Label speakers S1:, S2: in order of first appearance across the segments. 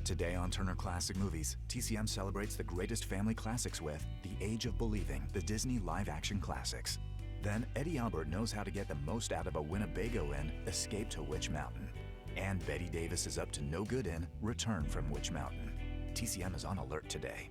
S1: Today on Turner Classic Movies, TCM celebrates the greatest family classics with The Age of Believing, the Disney live-action classics. Then Eddie Albert knows how to get the most out of a Winnebago in Escape to Witch Mountain. And Betty Davis is up to no good in Return from Witch Mountain. TCM is on alert today.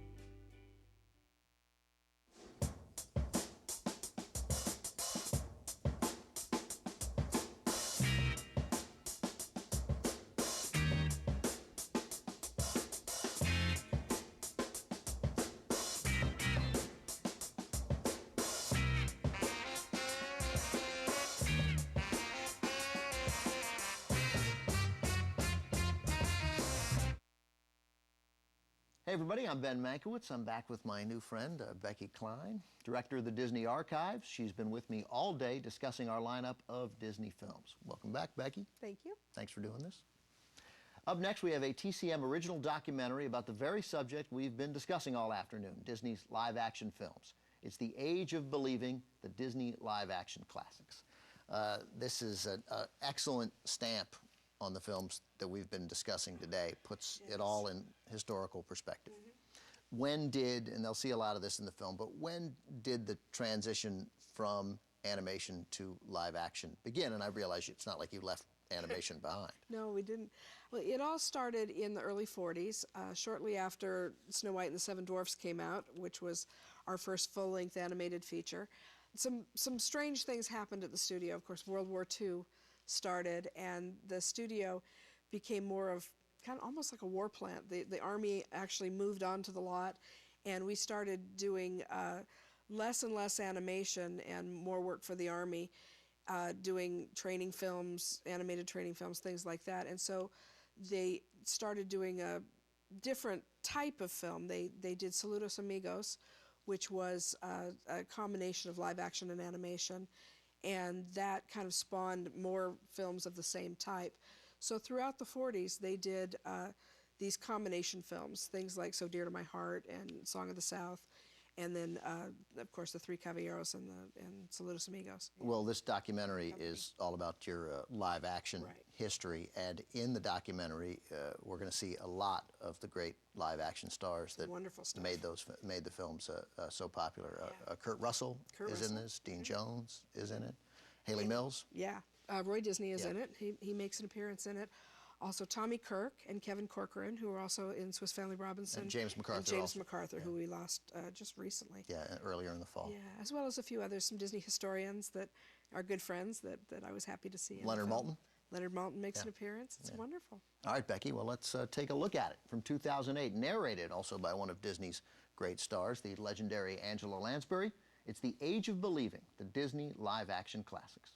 S2: Hey everybody, I'm Ben Mankiewicz. I'm back with my new friend, Becky Klein, director of the Disney Archives. She's been with me all day discussing our lineup of Disney films. Welcome back, Becky.
S3: Thank you.
S2: Thanks for doing this. Up next, we have a TCM original documentary about the very subject we've been discussing all afternoon, Disney's live-action films. It's The Age of Believing, the Disney live-action classics. This is an excellent stamp on the films that we've been discussing today, puts it all in historical perspective. When did, and they'll see a lot of this in the film, but when did the transition from animation to live action begin? And I realize it's not like you left animation behind.
S3: No, we didn't. Well, it all started in the early 40s, shortly after Snow White and the Seven Dwarfs came out, which was our first full-length animated feature. Some strange things happened at the studio. Of course, World War II started, and the studio became more of kind of almost like a war plant. The Army actually moved onto the lot, and we started doing less and less animation and more work for the Army, doing training films, animated training films, things like that. And so they started doing a different type of film. They did Saludos Amigos, which was a combination of live action and animation, and that kind of spawned more films of the same type. So throughout the 40s, they did these combination films, things like So Dear to My Heart and Song of the South, and then, of course, The Three Caballeros and Saludos Amigos.
S2: Well, this documentary is all about your live-action history, and in the documentary, we're going to see a lot of the great live-action stars that made the films so popular. Kurt Russell is in this. Dean Jones is in it. Haley Mills.
S3: Yeah. Roy Disney is in it. He makes an appearance in it. Also Tommy Kirk and Kevin Corcoran, who are also in Swiss Family Robinson.
S2: And James MacArthur.
S3: And James MacArthur, who we lost just recently.
S2: Yeah, earlier in the fall.
S3: Yeah, as well as a few others, some Disney historians that are good friends that I was happy to see.
S2: Leonard Maltin.
S3: Leonard Maltin makes an appearance. It's wonderful. All
S2: right, Becky, well, let's take a look at it from 2008, narrated also by one of Disney's great stars, the legendary Angela Lansbury. It's The Age of Believing, the Disney live-action classics.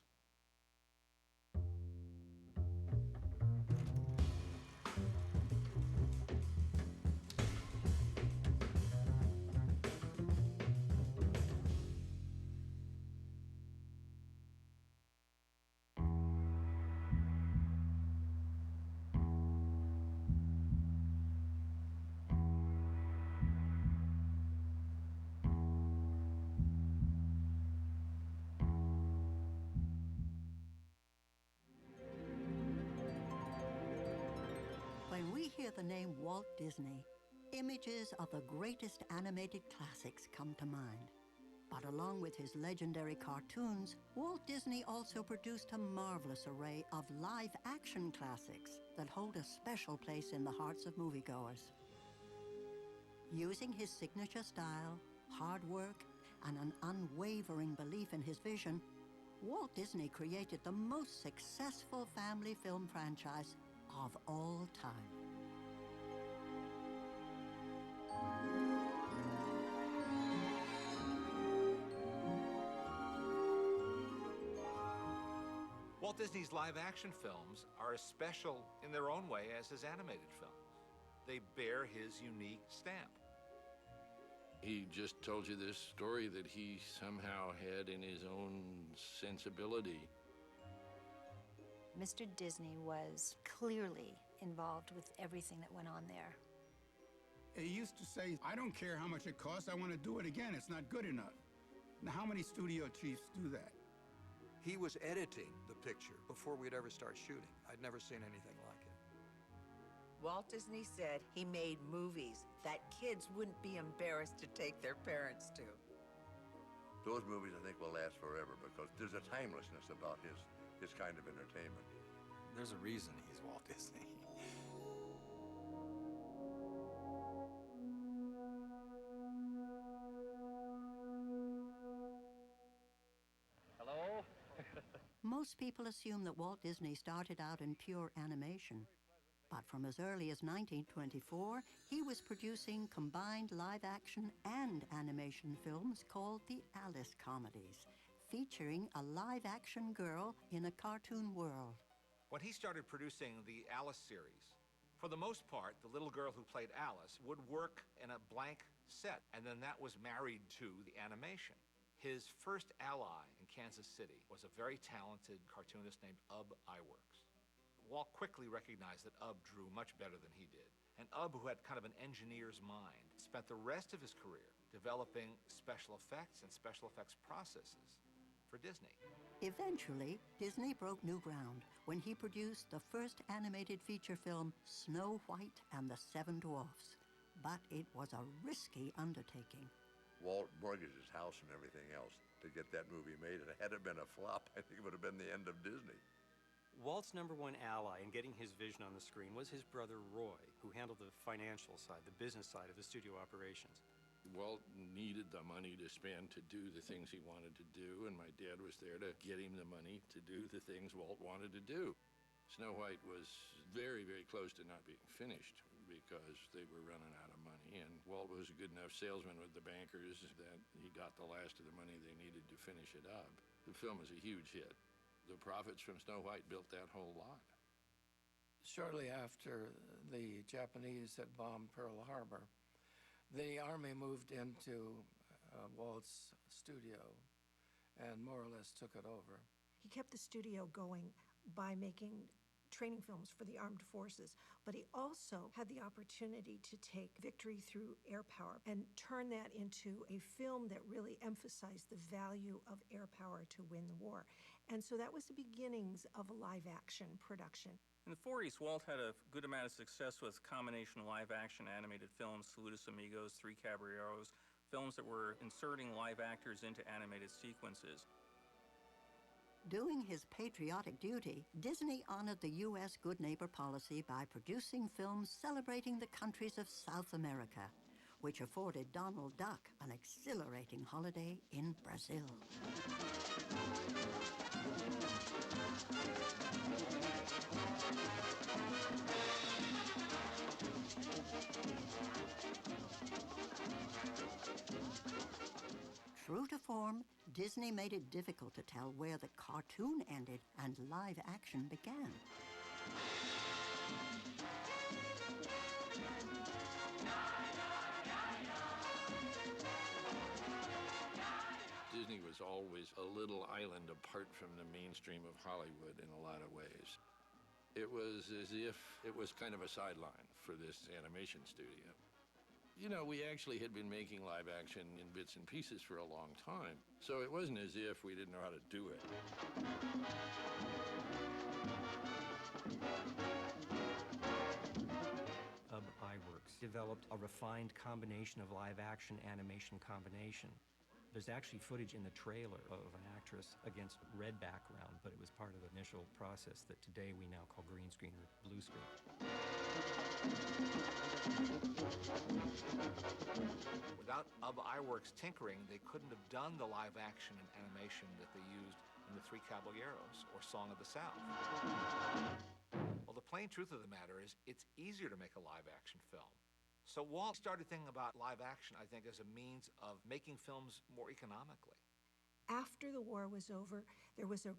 S4: When we hear the name Walt Disney, images of the greatest animated classics come to mind. But along with his legendary cartoons, Walt Disney also produced a marvelous array of live-action classics that hold a special place in the hearts of moviegoers. Using his signature style, hard work, and an unwavering belief in his vision, Walt Disney created the most successful family film franchise of all time.
S5: Walt Disney's live-action films are as special in their own way as his animated films. They bear his unique stamp.
S6: He just told you this story that he somehow had in his own sensibility.
S7: Mr. Disney was clearly involved with everything that went on there.
S8: He used to say, I don't care how much it costs, I want to do it again, it's not good enough. Now, how many studio chiefs do that?
S9: He was editing the picture before we'd ever start shooting. I'd never seen anything like it. Walt Disney said he made movies that kids wouldn't be embarrassed to take their parents to.
S10: Those movies, I think, will last forever because there's a timelessness about his kind of entertainment.
S11: There's a reason he's Walt Disney.
S12: Hello?
S4: Most people assume that Walt Disney started out in pure animation. But from as early as 1924, he was producing combined live-action and animation films called the Alice Comedies, featuring a live-action girl in a cartoon world.
S5: When he started producing the Alice series, for the most part, the little girl who played Alice would work in a blank set, and then that was married to the animation. His first ally in Kansas City was a very talented cartoonist named Ub Iwerks. Walt quickly recognized that Ub drew much better than he did. And Ub, who had kind of an engineer's mind, spent the rest of his career developing special effects and special effects processes for Disney.
S4: Eventually, Disney broke new ground when he produced the first animated feature film, Snow White and the Seven Dwarfs. But it was a risky undertaking.
S10: Walt mortgaged his house and everything else to get that movie made, and had it been a flop, I think it would have been the end of Disney.
S12: Walt's number one ally in getting his vision on the screen was his brother Roy, who handled the financial side, the business side of the studio operations.
S6: Walt needed the money to spend to do the things he wanted to do, and my dad was there to get him the money to do the things Walt wanted to do. Snow White was very, very close to not being finished because they were running out of money, and Walt was a good enough salesman with the bankers that he got the last of the money they needed to finish it up. The film was a huge hit. The profits from Snow White built that whole lot.
S13: Shortly after the Japanese had bombed Pearl Harbor, the Army moved into Walt's studio and more or less took it over.
S14: He kept the studio going by making training films for the armed forces, but he also had the opportunity to take Victory Through Air Power and turn that into a film that really emphasized the value of air power to win the war. And so that was the beginnings of a live-action production.
S15: In the 40s, Walt had a good amount of success with combination live-action animated films, Saludos Amigos, Three Caballeros, films that were inserting live actors into animated sequences.
S4: Doing his patriotic duty, Disney honored the U.S. Good Neighbor policy by producing films celebrating the countries of South America, which afforded Donald Duck an exhilarating holiday in Brazil. True to form, Disney made it difficult to tell where the cartoon ended and live action began.
S6: Disney was always a little island apart from the mainstream of Hollywood in a lot of ways. It was as if it was kind of a sideline for this animation studio. You know, we actually had been making live action in bits and pieces for a long time, so it wasn't as if we didn't know how to do it.
S12: Ub Iwerks developed a refined combination of live-action animation combination. There's actually footage in the trailer of an actress against red background, but it was part of the initial process that today we now call green screen or blue screen.
S5: Without Ub Iwerks tinkering, they couldn't have done the live action and animation that they used in the Three Caballeros or Song of the South. Well, the plain truth of the matter is it's easier to make a live action film. So Walt started thinking about live action, I think, as a means of making films more economically.
S14: After the war was over, there was a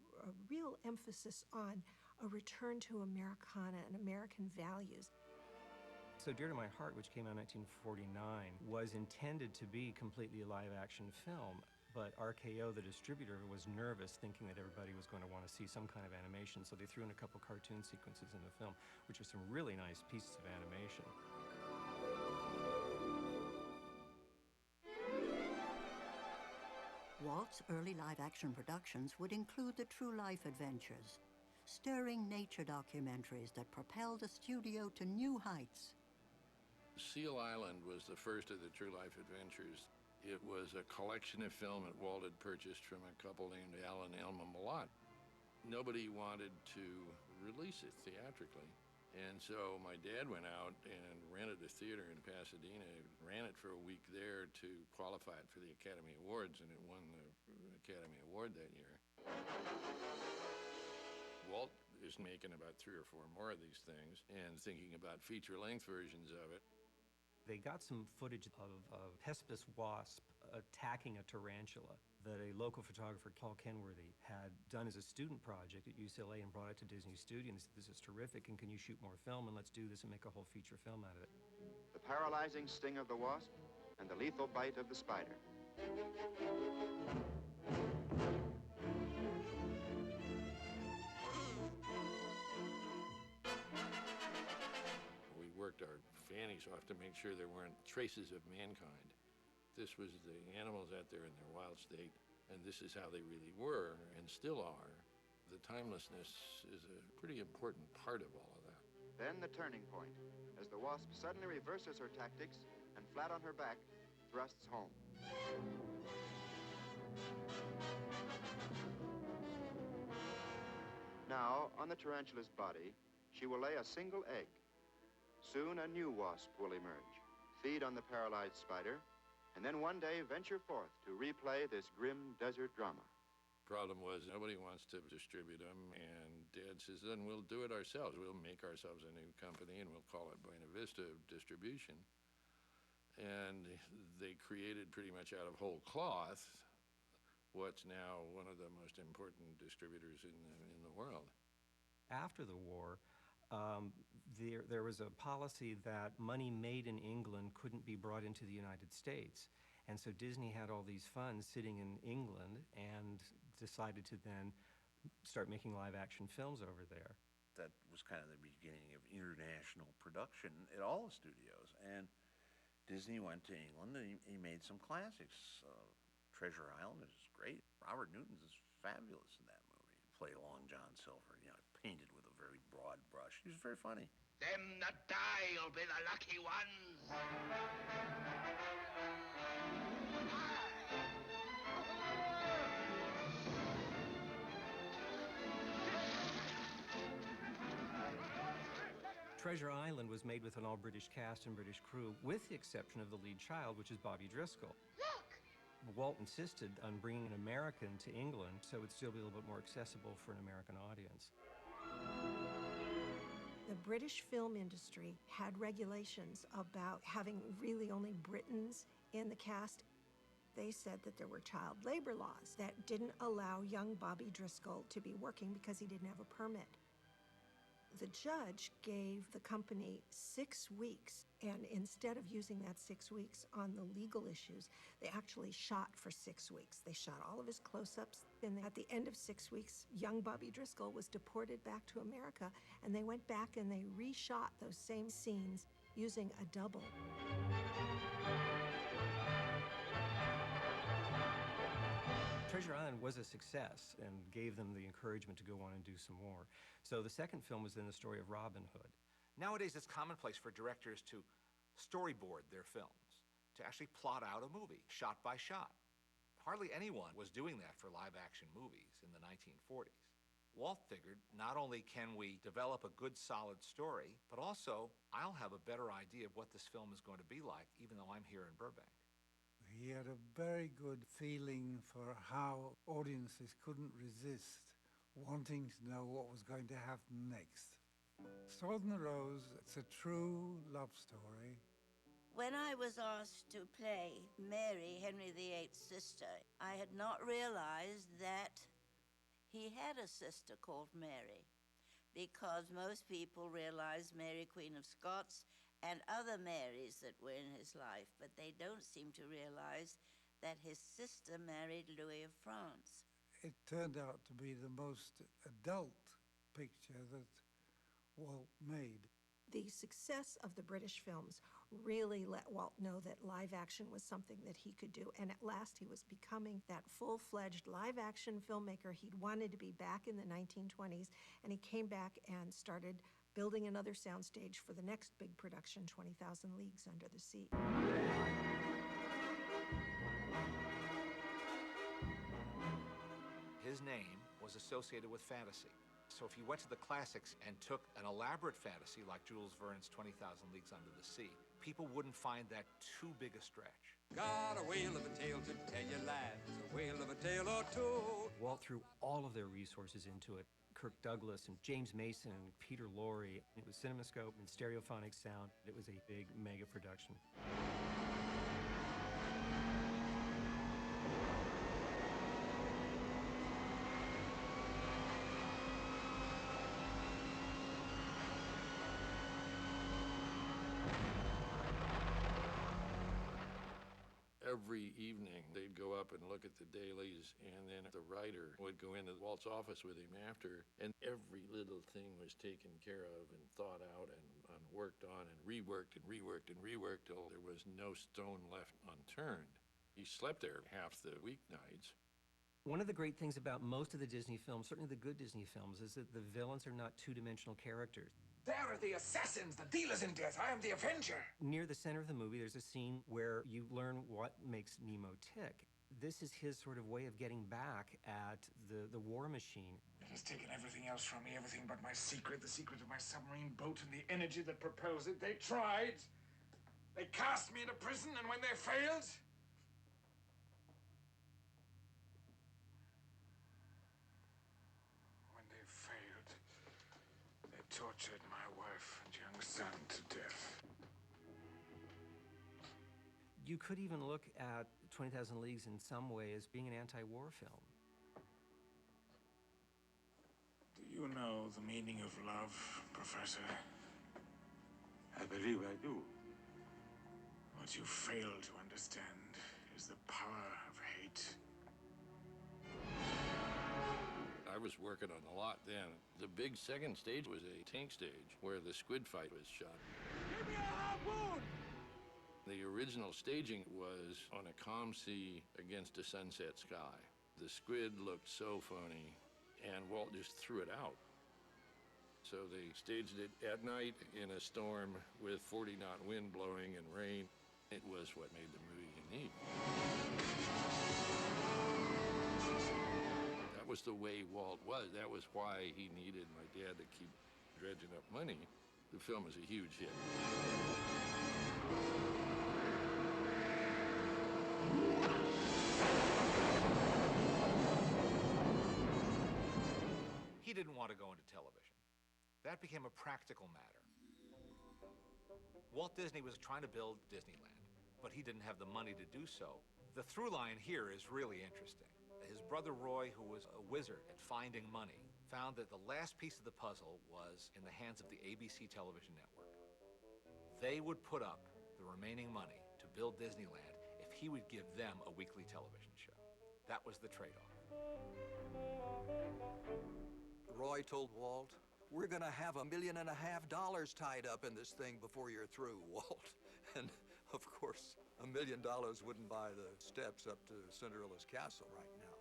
S14: real emphasis on a return to Americana and American values.
S12: So Dear to My Heart, which came out in 1949, was intended to be completely a live-action film, but RKO, the distributor, was nervous, thinking that everybody was going to want to see some kind of animation, so they threw in a couple cartoon sequences in the film, which are some really nice pieces of animation.
S4: Walt's early live-action productions would include the true-life adventures, stirring nature documentaries that propelled the studio to new heights.
S6: Seal Island was the first of the True Life Adventures. It was a collection of film that Walt had purchased from a couple named Al and Elma Malott. Nobody wanted to release it theatrically. And so my dad went out and rented a theater in Pasadena, ran it for a week there to qualify it for the Academy Awards, and it won the Academy Award that year. Walt is making about 3 or 4 more of these things and thinking about feature-length versions of it.
S12: They got some footage of a Hespis wasp attacking a tarantula that a local photographer, Paul Kenworthy, had done as a student project at UCLA and brought it to Disney Studio. And they said, "This is terrific, and can you shoot more film, and let's do this and make a whole feature film out of it."
S16: The paralyzing sting of the wasp and the lethal bite of the spider.
S6: We worked our fannies off to make sure there weren't traces of mankind. This was the animals out there in their wild state, and this is how they really were and still are. The timelessness is a pretty important part of all of that.
S16: Then the turning point, as the wasp suddenly reverses her tactics and, flat on her back, thrusts home. Now, on the tarantula's body, she will lay a single egg. Soon a new wasp will emerge, feed on the paralyzed spider, and then one day venture forth to replay this grim desert drama.
S6: Problem was, nobody wants to distribute them, and Dad says, then we'll do it ourselves. We'll make ourselves a new company, and we'll call it Buena Vista Distribution. And they created pretty much out of whole cloth what's now one of the most important distributors in the world.
S12: After the war, there was a policy that money made in England couldn't be brought into the United States. And so Disney had all these funds sitting in England and decided to then start making live-action films over there.
S17: That was kind of the beginning of international production at all the studios. And Disney went to England and he made some classics. Treasure Island is great. Robert Newton is fabulous in that movie. He played Long John Silver, painted with a very broad brush. He was very funny.
S18: Them that die will be the lucky ones.
S12: Treasure Island was made with an all-British cast and British crew, with the exception of the lead child, which is Bobby Driscoll.
S18: Look!
S12: Walt insisted on bringing an American to England so it would still be a little bit more accessible for an American audience.
S14: The British film industry had regulations about having really only Britons in the cast. They said that there were child labor laws that didn't allow young Bobby Driscoll to be working because he didn't have a permit. The judge gave the company 6 weeks, and instead of using that 6 weeks on the legal issues, they actually shot for 6 weeks. They shot all of his close-ups, and at the end of 6 weeks, young Bobby Driscoll was deported back to America, and they went back and they reshot those same scenes using a double.
S12: Treasure Island was a success and gave them the encouragement to go on and do some more. So the second film was then the story of Robin Hood.
S5: Nowadays, it's commonplace for directors to storyboard their films, to actually plot out a movie, shot by shot. Hardly anyone was doing that for live-action movies in the 1940s. Walt figured, not only can we develop a good, solid story, but also I'll have a better idea of what this film is going to be like, even though I'm here in Burbank.
S19: He had a very good feeling for how audiences couldn't resist wanting to know what was going to happen next. Sword in the Rose, it's a true love story.
S20: When I was asked to play Mary, Henry VIII's sister, I had not realized that he had a sister called Mary, because most people realize Mary, Queen of Scots, and other Marys that were in his life, but they don't seem to realize that his sister married Louis of France.
S19: It turned out to be the most adult picture that Walt made.
S14: The success of the British films really let Walt know that live action was something that he could do. And at last, he was becoming that full-fledged live action filmmaker he'd wanted to be back in the 1920s. And he came back and started building another soundstage for the next big production, 20,000 Leagues Under the Sea.
S5: His name was associated with fantasy. So if you went to the classics and took an elaborate fantasy like Jules Verne's 20,000 Leagues Under the Sea, people wouldn't find that too big a stretch.
S21: Got a whale of a tale to tell you, lads, a whale of a tale or two.
S12: Walt threw all of their resources into it. Kirk Douglas and James Mason and Peter Lorre. It was CinemaScope and stereophonic sound. It was a big mega production.
S6: Every evening, they'd go up and look at the dailies, and then the writer would go into Walt's office with him after, and every little thing was taken care of and thought out and worked on and reworked and reworked and reworked till there was no stone left unturned. He slept there half the weeknights.
S12: One of the great things about most of the Disney films, certainly the good Disney films, is that the villains are not two-dimensional characters.
S22: There are the assassins, the dealers in death. I am the avenger.
S12: Near the center of the movie, there's a scene where you learn what makes Nemo tick. This is his sort of way of getting back at the war machine.
S22: It has taken everything else from me, everything but my secret, the secret of my submarine boat and the energy that propels it. They tried. They cast me into prison, and when they failed... tortured my wife and young son to death.
S12: You could even look at 20,000 Leagues in some way as being an anti-war film.
S22: Do you know the meaning of love, Professor? I believe I do. What you fail to understand is the power of hate.
S6: I was working on a lot then. The big second stage was a tank stage where the squid fight was shot.
S22: Give me a harpoon!
S6: The original staging was on a calm sea against a sunset sky. The squid looked so phony, and Walt just threw it out. So they staged it at night in a storm with 40-knot wind blowing and rain. It was what made the movie unique. That was the way Walt was. That was why he needed my dad to keep dredging up money. The film was a huge hit.
S5: He didn't want to go into television. That became a practical matter. Walt Disney was trying to build Disneyland, but he didn't have the money to do so. The through line here is really interesting. His brother Roy, who was a wizard at finding money, found that the last piece of the puzzle was in the hands of the ABC television network. They would put up the remaining money to build Disneyland if he would give them a weekly television show. That was the trade-off.
S23: Roy told Walt, "We're gonna have $1.5 million tied up in this thing before you're through, Walt." And of course, $1 million wouldn't buy the steps up to Cinderella's castle right now.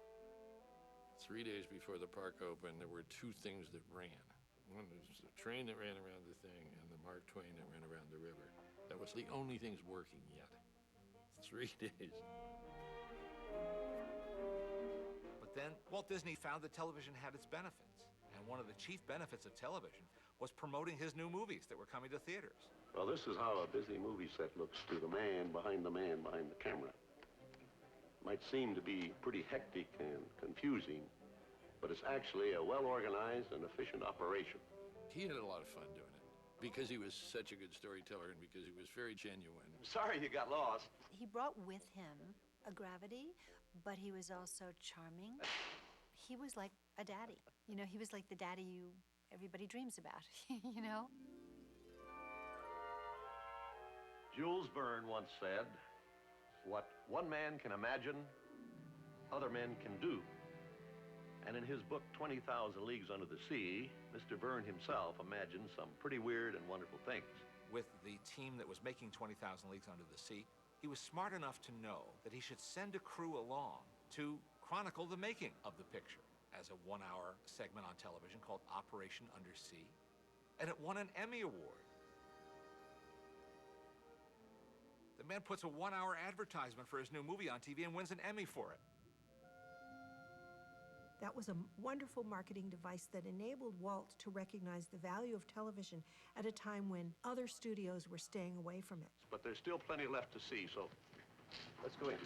S6: 3 days before the park opened, there were two things that ran. One was the train that ran around the thing and the Mark Twain that ran around the river. That was the only things working yet. 3 days.
S5: But then Walt Disney found that television had its benefits. And one of the chief benefits of television was promoting his new movies that were coming to theaters.
S24: Well, this is how a busy movie set looks to the man behind the camera. Might seem to be pretty hectic and confusing, but it's actually a well-organized and efficient operation.
S6: He had a lot of fun doing it because he was such a good storyteller and because he was very genuine.
S24: Sorry you got lost.
S7: He brought with him a gravity, but he was also charming. He was like a daddy. You know, he was like the daddy everybody dreams about, you know?
S24: Jules Verne once said, "What one man can imagine, other men can do. And in his book, 20,000 Leagues Under the Sea, Mr. Verne himself imagined some pretty weird and wonderful things.
S5: With the team that was making 20,000 Leagues Under the Sea, he was smart enough to know that he should send a crew along to chronicle the making of the picture as a one-hour segment on television called Operation Undersea, and it won an Emmy Award. The man puts a one-hour advertisement for his new movie on TV and wins an Emmy for it.
S14: That was a wonderful marketing device that enabled Walt to recognize the value of television at a time when other studios were staying away from it.
S24: But there's still plenty left to see, so let's go in.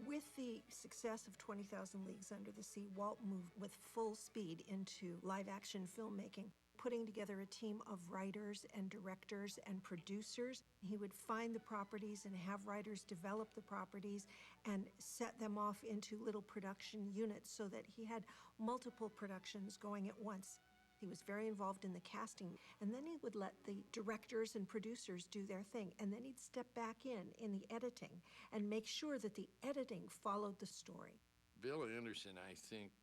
S14: With the success of 20,000 Leagues Under the Sea, Walt moved with full speed into live-action filmmaking, putting together a team of writers and directors and producers. He would find the properties and have writers develop the properties and set them off into little production units so that he had multiple productions going at once. He was very involved in the casting, and then he would let the directors and producers do their thing, and then he'd step back in the editing and make sure that the editing followed the story.
S6: Bill Anderson, I think,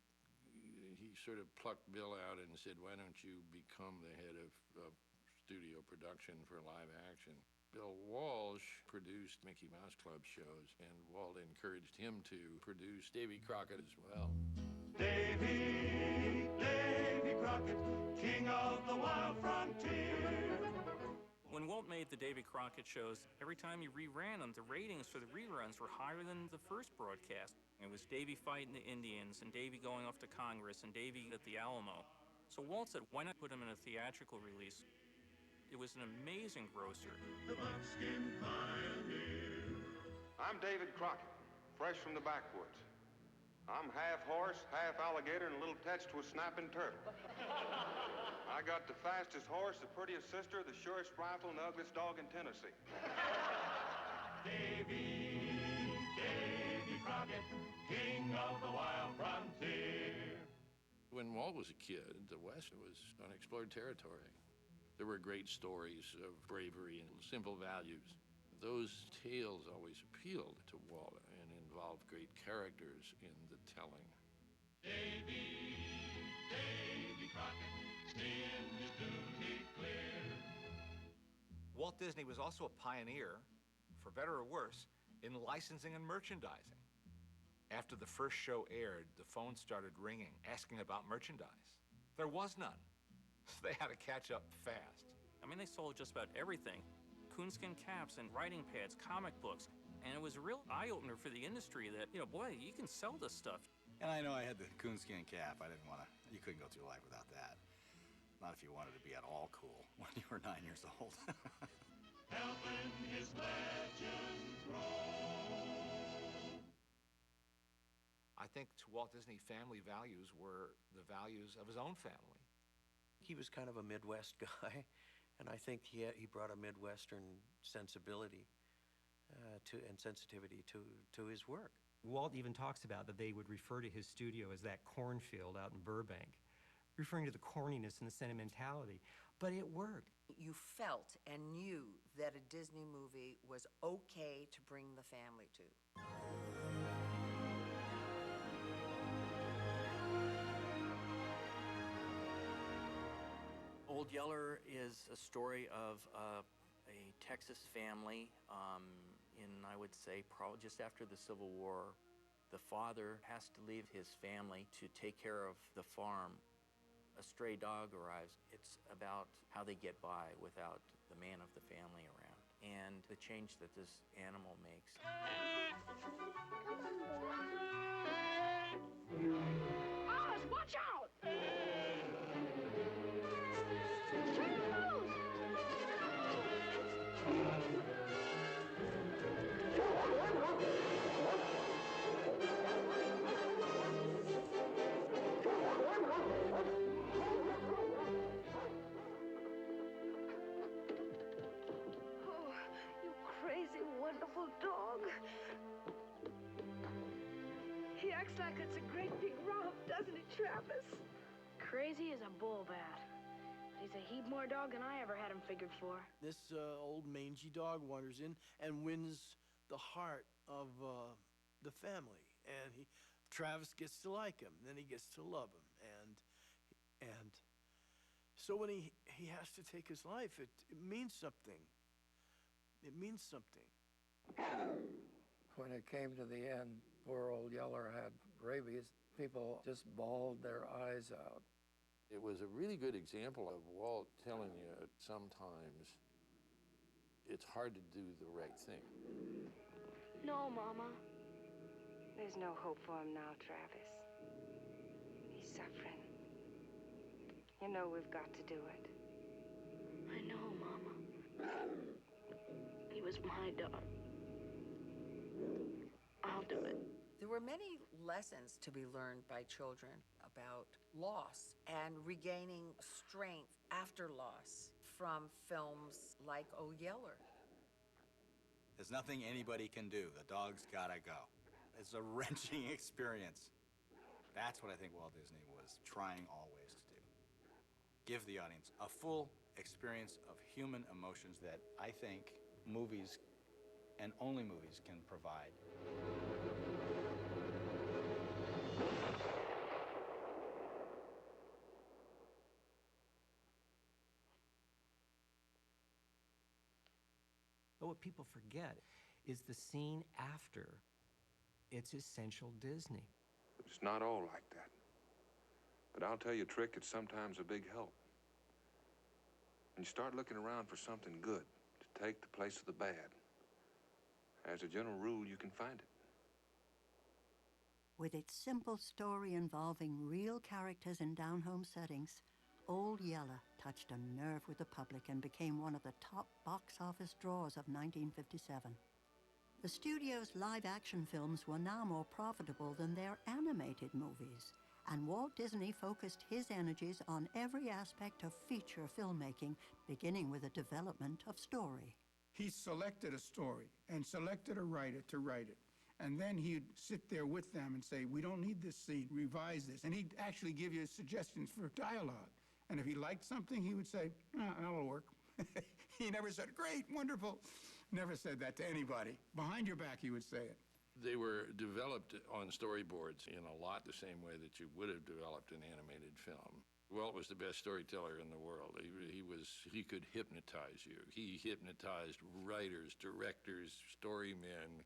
S6: he sort of plucked Bill out and said, why don't you become the head of studio production for live action? Bill Walsh produced Mickey Mouse Club shows, and Walt encouraged him to produce Davy Crockett as well.
S21: Davy Crockett, king of the wild frontier.
S15: When Walt made the Davy Crockett shows, every time he reran them, the ratings for the reruns were higher than the first broadcast. It was Davy fighting the Indians, and Davy going off to Congress, and Davy at the Alamo. So Walt said, why not put him in a theatrical release? It was an amazing grosser.
S21: The buckskin pioneer.
S1: I'm David Crockett, fresh from the backwoods. I'm half horse, half alligator, and a little attached to a snapping turtle. I got the fastest horse, the prettiest sister, the surest rifle, and the ugliest dog in Tennessee.
S21: Davy Crockett, king of the wild frontier.
S6: When Walt was a kid, the West was unexplored territory. There were great stories of bravery and simple values. Those tales always appealed to Walt and involved great characters in the telling.
S21: Davy Crockett, seeing his duty clear.
S5: Walt Disney was also a pioneer, for better or worse, in licensing and merchandising. After the first show aired, the phone started ringing, asking about merchandise. There was none. They had to catch up fast.
S15: I mean, they sold just about everything. Coonskin caps and writing pads, comic books. And it was a real eye-opener for the industry that, boy, you can sell this stuff.
S11: And I know I had the coonskin cap. You couldn't go through life without that. Not if you wanted to be at all cool when you were 9 years old.
S21: Helping his legend grow.
S5: I think to Walt Disney, family values were the values of his own family.
S2: He was kind of a Midwest guy, and I think he brought a Midwestern sensibility and sensitivity to his work.
S12: Walt even talks about that they would refer to his studio as that cornfield out in Burbank, referring to the corniness and the sentimentality, but it worked.
S9: You felt and knew that a Disney movie was okay to bring the family to.
S3: Old Yeller is a story of a Texas family I would say, just after the Civil War. The father has to leave his family to take care of the farm. A stray dog arrives. It's about how they get by without the man of the family around and the change that this animal makes.
S8: Oz, watch out!
S25: Wonderful dog. He acts like it's a great big romp, doesn't he, Travis?
S8: Crazy as a bull bat. He's a heap more dog than I ever had him figured for.
S26: This old mangy dog wanders in and wins the heart of the family. And Travis gets to like him, then he gets to love him, and so when he has to take his life, it means something. It means something.
S4: When it came to the end, poor old Yeller had rabies. People just bawled their eyes out.
S6: It was a really good example of Walt telling you sometimes it's hard to do the right thing.
S10: No, Mama. There's no hope for him now, Travis. He's suffering. You know we've got to do it.
S8: I know, Mama. He was my dog. I'll do it.
S9: There were many lessons to be learned by children about loss and regaining strength after loss from films like Oh Yeller.
S11: There's nothing anybody can do. The dog's gotta go. It's a wrenching experience. That's what I think Walt Disney was trying always to do. Give the audience a full experience of human emotions that I think movies, and only movies, can provide.
S12: But what people forget is the scene after. It's essential Disney.
S1: It's not all like that. But I'll tell you, Trick, it's sometimes a big help. When you start looking around for something good to take the place of the bad, as a general rule, you can find it.
S13: With its simple story involving real characters in down-home settings, Old Yeller touched a nerve with the public and became one of the top box office draws of 1957. The studio's live-action films were now more profitable than their animated movies, and Walt Disney focused his energies on every aspect of feature filmmaking, beginning with the development of story.
S19: He selected a story and selected a writer to write it. And then he'd sit there with them and say, we don't need this scene, revise this. And he'd actually give you suggestions for dialogue. And if he liked something, he would say, that'll work. He never said, great, wonderful. Never said that to anybody. Behind your back, he would say it.
S6: They were developed on storyboards in a lot the same way that you would have developed an animated film. Walt was the best storyteller in the world. He could hypnotize you. He hypnotized writers, directors, storymen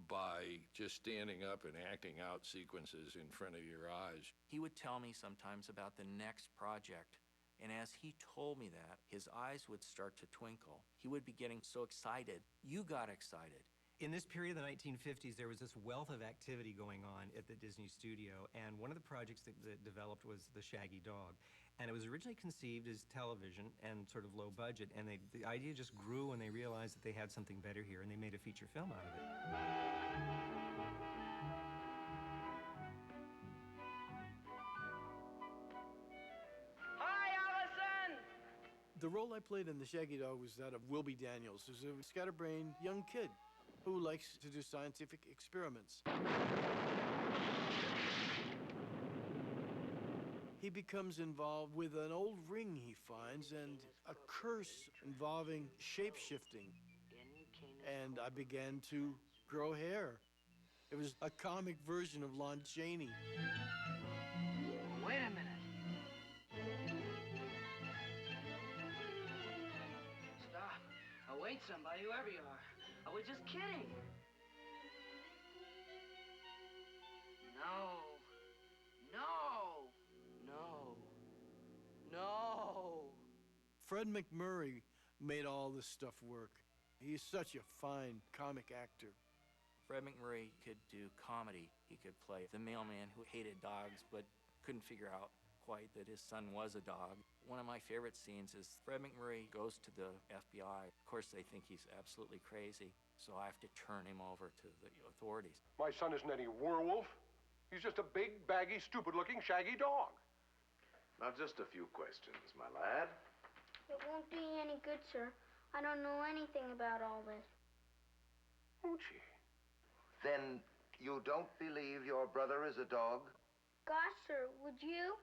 S6: by just standing up and acting out sequences in front of your eyes.
S3: He would tell me sometimes about the next project, and as he told me that, his eyes would start to twinkle. He would be getting so excited. You got excited.
S12: In this period of the 1950s, there was this wealth of activity going on at the Disney studio, and one of the projects that developed was the Shaggy Dog. And it was originally conceived as television and sort of low budget, and the idea just grew when they realized that they had something better here, and they made a feature film out of it.
S26: Hi, Allison! The role I played in The Shaggy Dog was that of Wilby Daniels, who's a scatterbrained young kid who likes to do scientific experiments. He becomes involved with an old ring he finds and a curse involving shape-shifting. And I began to grow hair. It was a comic version of Lon Chaney.
S8: Wait a minute. Stop. Await somebody, whoever you are. I was just kidding. No. No. No. No.
S26: Fred McMurray made all this stuff work. He's such a fine comic actor.
S3: Fred McMurray could do comedy. He could play the mailman who hated dogs but couldn't figure out quite that his son was a dog. One of my favorite scenes is Fred McMurray goes to the FBI. Of course, they think he's absolutely crazy, so I have to turn him over to the authorities.
S16: My son isn't any werewolf. He's just a big, baggy, stupid-looking, shaggy dog.
S17: Now, just a few questions, my lad.
S25: It won't do you any good, sir. I don't know anything about all this.
S17: Won't you? Then you don't believe your brother is a dog?
S25: Gosh, sir, would you?